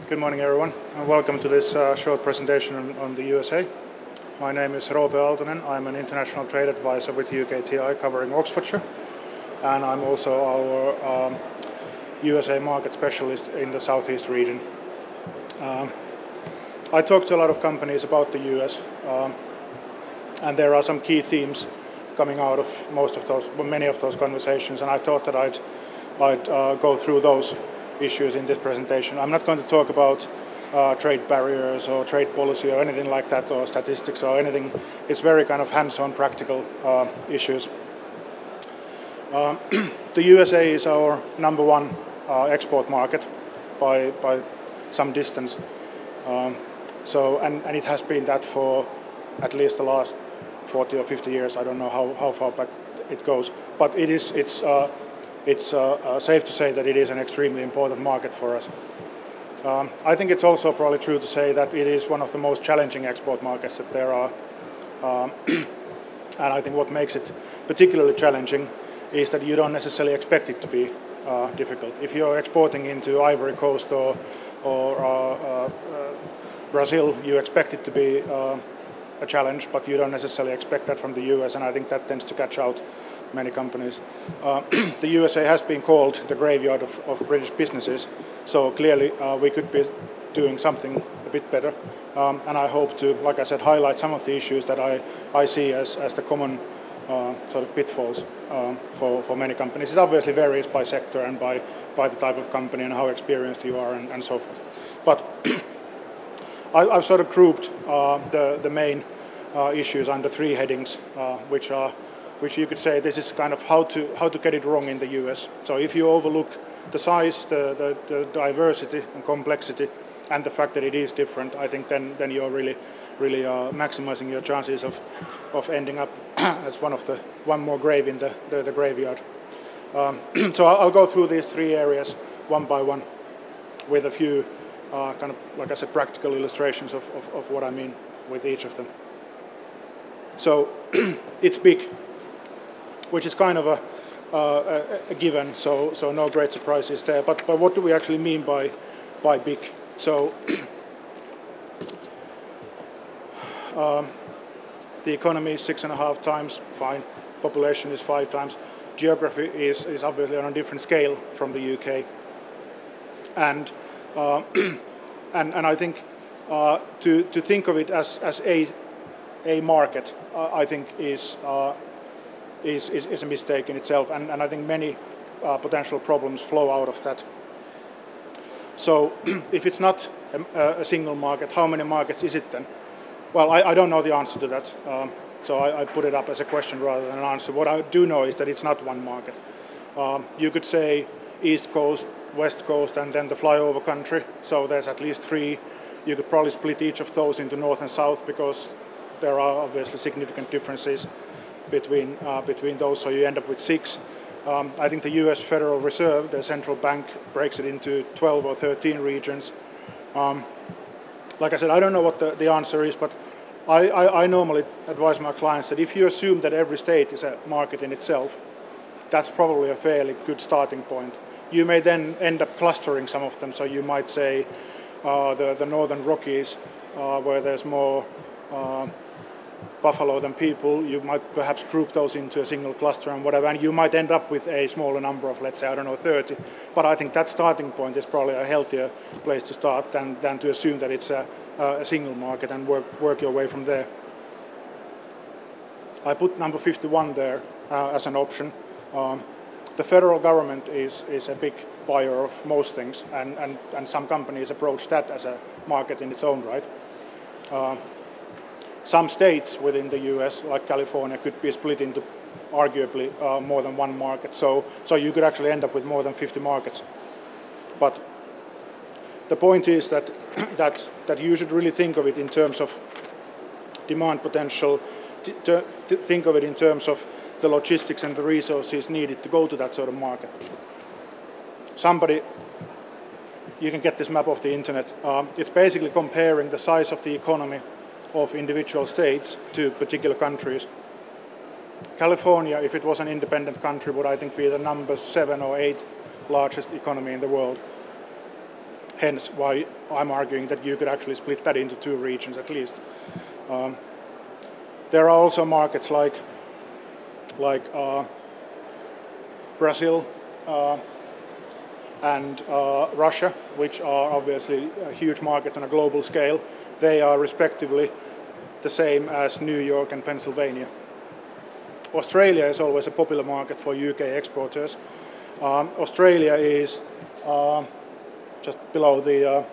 Good morning, everyone, and welcome to this short presentation on the USA. My name is Roope Aaltonen. I'm an international trade advisor with UKTI covering Oxfordshire, and I'm also our USA market specialist in the Southeast region. I talk to a lot of companies about the US, and there are some key themes coming out of many of those conversations, and I thought that I'd go through those issues in this presentation. I'm not going to talk about trade barriers or trade policy or anything like that, or statistics or anything. It's very kind of hands-on practical issues. The USA is our #1 export market by some distance. And it has been that for at least the last 40 or 50 years. I don't know how far back it goes, but it's safe to say that it is an extremely important market for us. I think it's also probably true to say that it is one of the most challenging export markets that there are. And I think what makes it particularly challenging is that you don't necessarily expect it to be difficult. If you're exporting into Ivory Coast or Brazil, you expect it to be a challenge, but you don't necessarily expect that from the US, and I think that tends to catch out many companies. The USA has been called the graveyard of British businesses, so clearly we could be doing something a bit better. And I hope to, like I said, highlight some of the issues that I see as the common sort of pitfalls for many companies. It obviously varies by sector and by the type of company and how experienced you are and so forth. But I've sort of grouped the main issues under 3 headings, which you could say this is kind of how to get it wrong in the US. So if you overlook the size, the diversity and complexity, and the fact that it is different, I think then you're really maximizing your chances of ending up as one more grave in the graveyard. So I'll go through these 3 areas one by one with a few kind of, like I said, practical illustrations of what I mean with each of them. So it's big, which is kind of a given, so no great surprises there. But what do we actually mean by big? So the economy is 6.5 times, fine. Population is 5 times. Geography is obviously on a different scale from the UK. And I think to think of it as a market, I think is a mistake in itself, and I think many potential problems flow out of that. So if it's not a single market, how many markets is it then? Well, I don't know the answer to that, so I put it up as a question rather than an answer. What I do know is that it's not one market. You could say East Coast, West Coast, and then the flyover country, so there's at least 3. You could probably split each of those into North and South, because there are obviously significant differences between those, so you end up with 6. I think the US Federal Reserve, the central bank, breaks it into 12 or 13 regions. Like I said, I don't know what the answer is, but I normally advise my clients that if you assume that every state is a market in itself, that's probably a fairly good starting point. You may then end up clustering some of them, so you might say the Northern Rockies, where there's more buffalo than people, you might perhaps group those into a single cluster and whatever, and you might end up with a smaller number of, let's say, I don't know, 30. But I think that starting point is probably a healthier place to start than to assume that it's a single market and work your way from there. I put number 51 there as an option. The federal government is a big buyer of most things, and some companies approach that as a market in its own right. Some states within the US, like California, could be split into arguably more than one market. So you could actually end up with more than 50 markets. But the point is that you should really think of it in terms of demand potential, think of it in terms of the logistics and the resources needed to go to that sort of market. You can get this map off the internet. It's basically comparing the size of the economy of individual states to particular countries. California, if it was an independent country, would I think be the number 7 or 8 largest economy in the world. hence why I'm arguing that you could actually split that into 2 regions at least. There are also markets like Brazil and Russia, which are obviously huge markets on a global scale. They are respectively the same as New York and Pennsylvania. Australia is always a popular market for UK exporters. Australia is just below the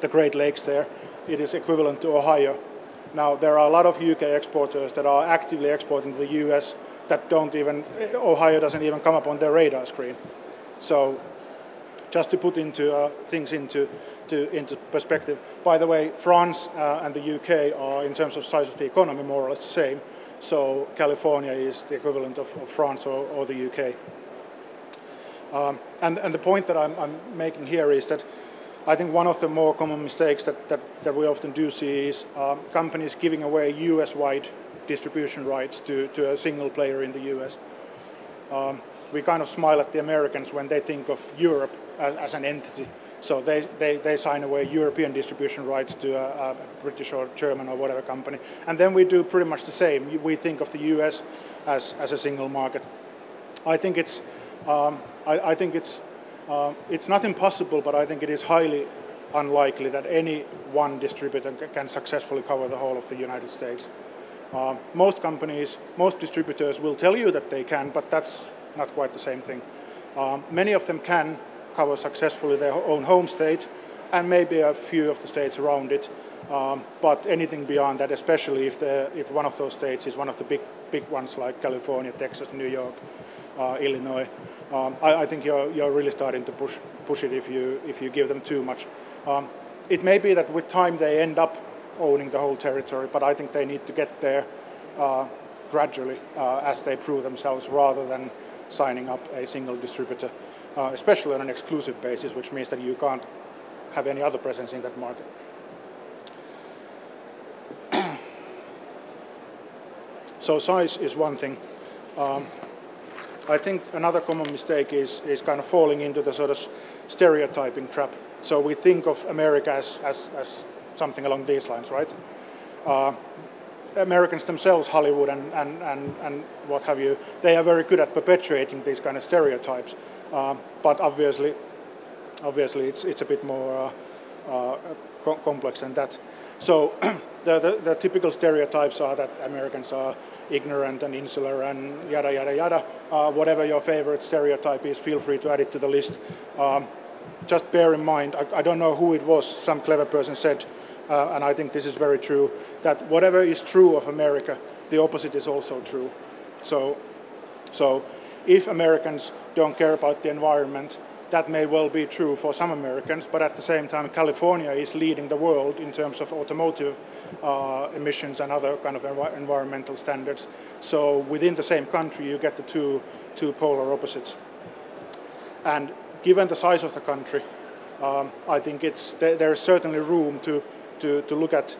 Great Lakes there. It is equivalent to Ohio. Now, there are a lot of UK exporters that are actively exporting to the US that don't even, Ohio doesn't even come up on their radar screen. So, just to put things into perspective. By the way, France and the UK are, in terms of size of the economy, more or less the same. So California is the equivalent of France or the UK. And the point that I'm making here is that I think one of the more common mistakes that we often do see is companies giving away US-wide distribution rights to a single player in the US. We kind of smile at the Americans when they think of Europe as an entity. So they sign away European distribution rights to a British or German or whatever company. And then we do pretty much the same. We think of the US as a single market. I think it's not impossible, but I think it is highly unlikely that any one distributor can successfully cover the whole of the United States. Most companies, most distributors will tell you that they can, but that's not quite the same thing. Many of them can cover successfully their own home state and maybe a few of the states around it, but anything beyond that, especially if one of those states is one of the big ones like California, Texas, New York, Illinois, I think you're really starting to push it if you give them too much. It may be that with time they end up owning the whole territory, but I think they need to get there gradually as they prove themselves, rather than signing up a single distributor, especially on an exclusive basis, which means that you can't have any other presence in that market. So size is one thing. I think another common mistake is kind of falling into the sort of stereotyping trap. So we think of America as something along these lines, right? Americans themselves, Hollywood and what have you, they are very good at perpetuating these kind of stereotypes. But obviously it's a bit more complex than that. So the typical stereotypes are that Americans are ignorant and insular and yada yada yada. Whatever your favorite stereotype is, feel free to add it to the list. Just bear in mind, I don't know who it was, some clever person said, and I think this is very true, that whatever is true of America, the opposite is also true. So if Americans don't care about the environment, that may well be true for some Americans, but at the same time, California is leading the world in terms of automotive emissions and other kind of environmental standards. So within the same country, you get the two polar opposites. And given the size of the country, I think there is certainly room to look at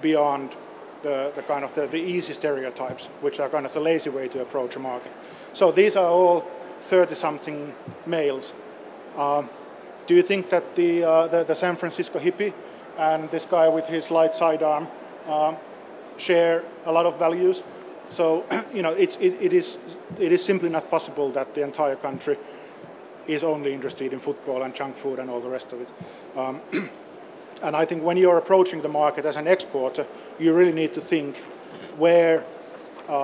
beyond the kind of the easy stereotypes, which are kind of the lazy way to approach a market. So these are all 30-something males. Do you think that the San Francisco hippie and this guy with his light sidearm share a lot of values? So it is simply not possible that the entire country is only interested in football and junk food and all the rest of it. And I think when you're approaching the market as an exporter, you really need to think where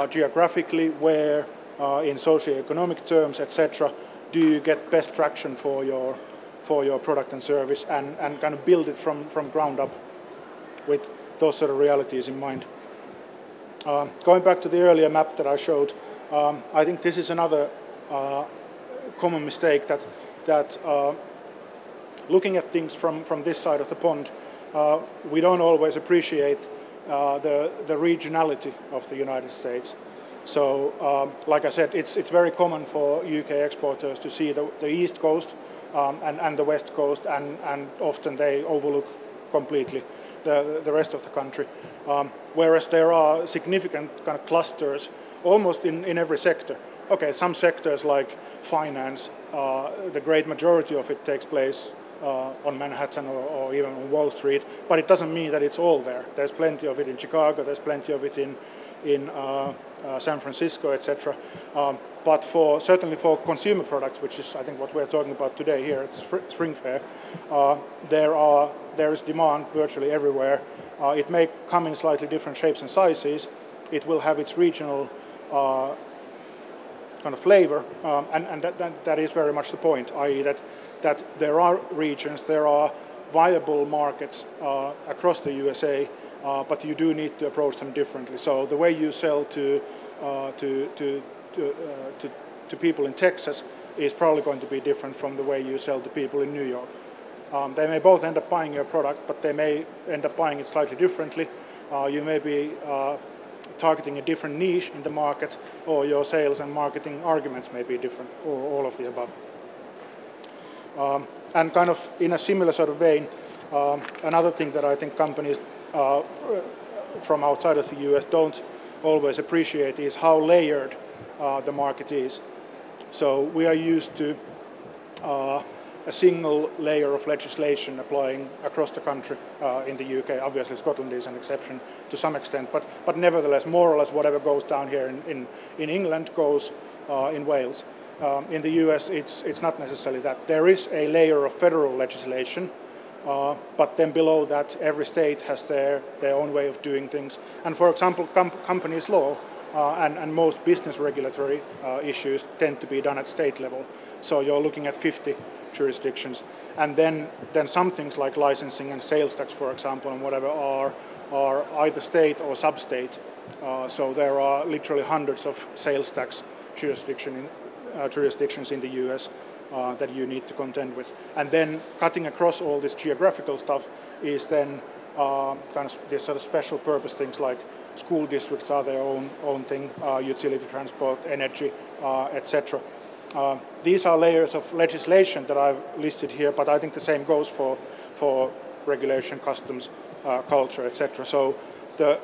geographically, where in socioeconomic terms, etc., do you get best traction for your product and service, and kind of build it from ground up with those sort of realities in mind. Going back to the earlier map that I showed, I think this is another common mistake that looking at things from this side of the pond, we don't always appreciate the regionality of the United States. So, like I said, it's very common for UK exporters to see the East Coast and the West Coast, and often they overlook completely the rest of the country. Whereas there are significant kind of clusters almost in every sector. Okay, some sectors like finance, the great majority of it takes place on Manhattan or even on Wall Street, but it doesn't mean that it's all there. There's plenty of it in Chicago, there's plenty of it in San Francisco, etc. But certainly for consumer products, which is I think what we're talking about today here at Spring Fair, there is demand virtually everywhere. It may come in slightly different shapes and sizes. It will have its regional kind of flavor, and that is very much the point, i.e. that there are regions, there are viable markets across the USA, but you do need to approach them differently. So the way you sell to people in Texas is probably going to be different from the way you sell to people in New York. They may both end up buying your product, but they may end up buying it slightly differently. You may be targeting a different niche in the market, or your sales and marketing arguments may be different, or all of the above. And kind of in a similar sort of vein, another thing that I think companies from outside of the US don't always appreciate is how layered the market is. So we are used to a single layer of legislation applying across the country in the UK. Obviously Scotland is an exception to some extent, but nevertheless, more or less whatever goes down here in England goes in Wales. In the US, it's not necessarily that. There is a layer of federal legislation, but then below that, every state has their own way of doing things. And for example, companies law and most business regulatory issues tend to be done at state level. So you're looking at 50 jurisdictions. And then some things like licensing and sales tax, for example, and whatever are either state or sub-state. So there are literally hundreds of sales tax jurisdictions in the US that you need to contend with. And then cutting across all this geographical stuff is then kind of this sort of special purpose things like school districts are their own thing, utility transport, energy, etc. These are layers of legislation that I've listed here, but I think the same goes for regulation, customs, culture, etc. So the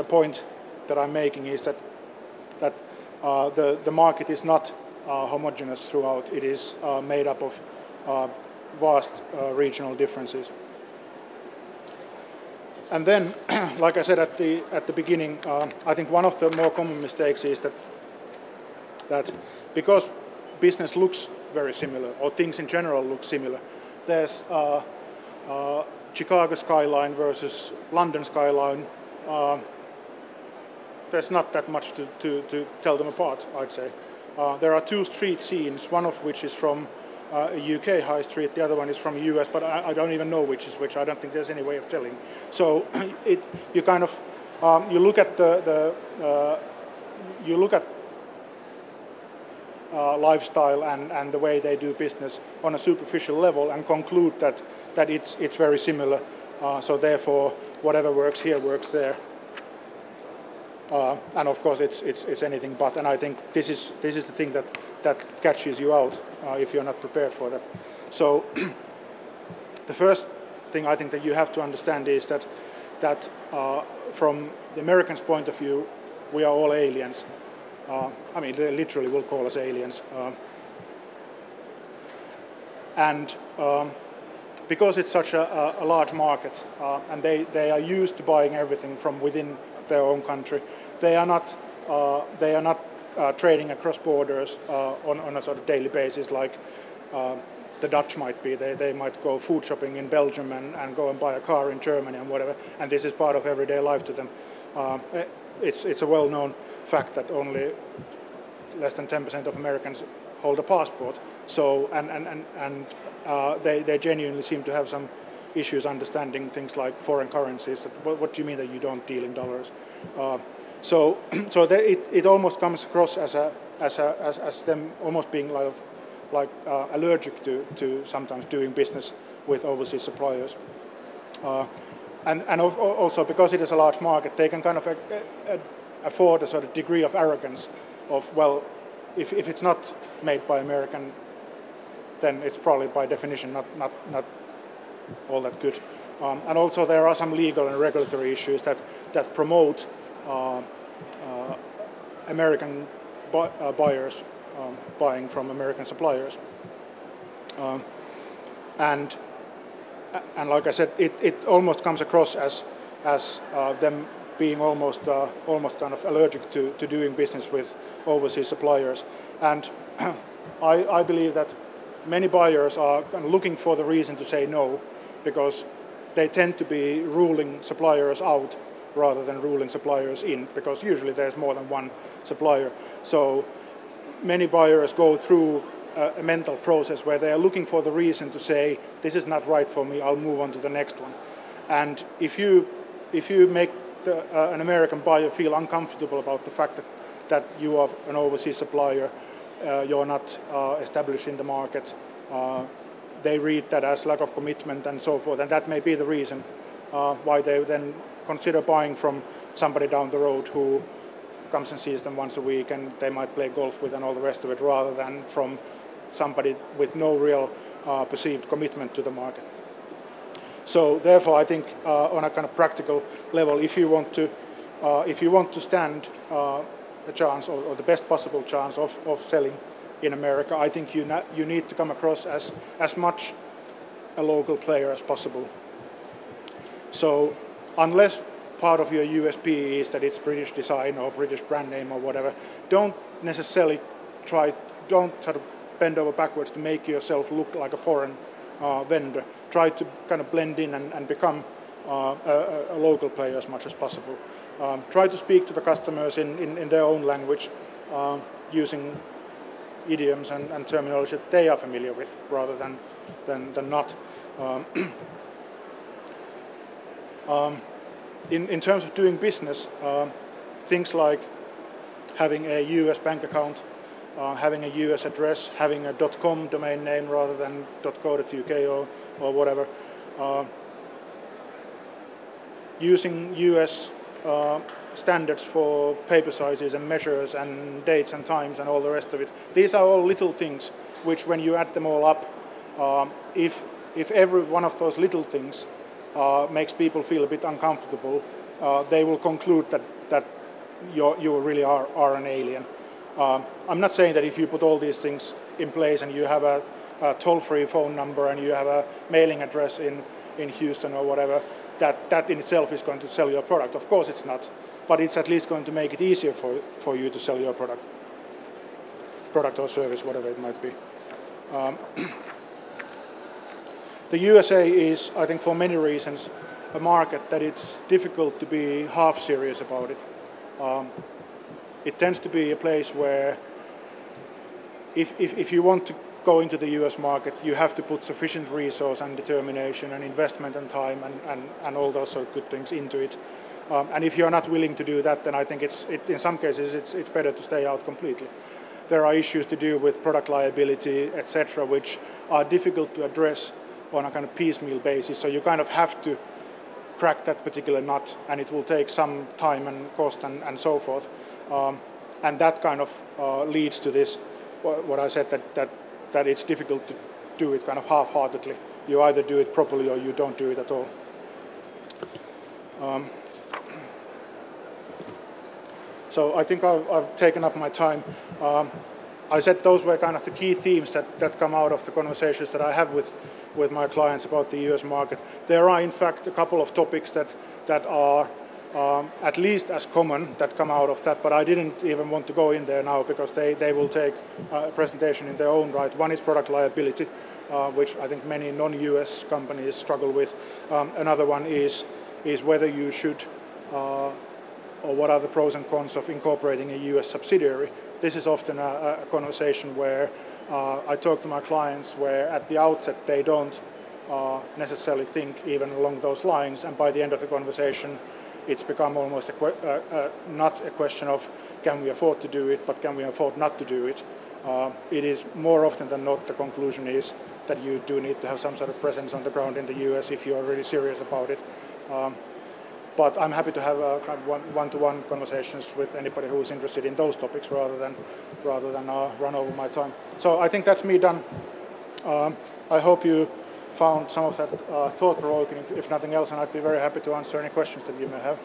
point that I'm making is that the market is not homogeneous throughout. It is made up of vast regional differences. And then, like I said at the beginning, I think one of the more common mistakes is that because business looks very similar, or things in general look similar, there's Chicago skyline versus London skyline. There's not that much to tell them apart, I'd say. There are two street scenes, one of which is from a UK high street, the other one is from US, but I don't even know which is which. I don't think there's any way of telling. So you kind of you look at lifestyle and the way they do business on a superficial level and conclude that it's very similar. So therefore, whatever works here works there. And of course, it's anything but. And I think this is the thing that catches you out if you're not prepared for that. So the first thing I think that you have to understand is that from the Americans' point of view, we are all aliens. I mean, they literally will call us aliens. And because it's such a large market, and they are used to buying everything from within their own country, they are not trading across borders on a sort of daily basis like the Dutch might be. They might go food shopping in Belgium and go and buy a car in Germany and whatever, and this is part of everyday life to them. It's a well-known fact that only less than 10% of Americans hold a passport. So and they genuinely seem to have some issues understanding things like foreign currencies. What do you mean that you don't deal in dollars? So it almost comes across as them almost being like allergic to sometimes doing business with overseas suppliers. And also because it is a large market, they can kind of afford a sort of degree of arrogance of, well, if it's not made by American, then it's probably by definition not all that good. And also there are some legal and regulatory issues that promote American buyers buying from American suppliers. and like I said, it almost comes across as them being almost kind of allergic to doing business with overseas suppliers. And I believe that many buyers are kind of looking for the reason to say no, because they tend to be ruling suppliers out rather than ruling suppliers in, because usually there's more than one supplier. So many buyers go through a mental process where they are looking for the reason to say, this is not right for me, I'll move on to the next one. And if you make an American buyer feel uncomfortable about the fact that you are an overseas supplier, you're not established in the market, they read that as lack of commitment and so forth, and that may be the reason why they then consider buying from somebody down the road who comes and sees them once a week and they might play golf with and all the rest of it, rather than from somebody with no real perceived commitment to the market. So therefore, I think on a kind of practical level, if you want to stand a chance or the best possible chance of selling in America, I think you need to come across as much a local player as possible. So unless part of your USP is that it's British design or British brand name or whatever, don't necessarily don't sort of bend over backwards to make yourself look like a foreign vendor. Try to kind of blend in and become a local player as much as possible. Try to speak to the customers in their own language, using idioms and terminology that they are familiar with rather than not. In terms of doing business, things like having a US bank account, having a US address, having a .com domain name rather than .co.uk or whatever, using US standards for paper sizes and measures and dates and times and all the rest of it. These are all little things which, when you add them all up, if every one of those little things makes people feel a bit uncomfortable, they will conclude that you really are an alien. I'm not saying that if you put all these things in place and you have a toll-free phone number and you have a mailing address in Houston or whatever, that in itself is going to sell your product. Of course it's not, but it's at least going to make it easier for you to sell your product or service, whatever it might be. The USA is, I think, for many reasons, a market that it's difficult to be half serious about it. It tends to be a place where if you want to go into the US market, you have to put sufficient resource and determination and investment and time and all those sort of good things into it. And if you're not willing to do that, then I think in some cases it's better to stay out completely. There are issues to do with product liability, etc., which are difficult to address on a kind of piecemeal basis. So you kind of have to crack that particular nut, and it will take some time and cost and so forth. And that kind of leads to this, what I said, that it's difficult to do it kind of half-heartedly. You either do it properly or you don't do it at all. So I think I've taken up my time. I said those were kind of the key themes that come out of the conversations that I have with my clients about the US market. There are in fact a couple of topics that are at least as common that come out of that, but I didn't even want to go in there now because they will take a presentation in their own right. One is product liability, which I think many non-US companies struggle with. Another one is whether you should or what are the pros and cons of incorporating a US subsidiary. This is often a conversation where I talk to my clients where at the outset they don't necessarily think even along those lines, and by the end of the conversation it's become almost not a question of can we afford to do it, but can we afford not to do it. It is more often than not the conclusion is that you do need to have some sort of presence on the ground in the US if you are really serious about it. But I'm happy to have kind of one-to-one conversations with anybody who is interested in those topics rather than run over my time. So I think that's me done. I hope you found some of that thought-provoking, if nothing else, and I'd be very happy to answer any questions that you may have.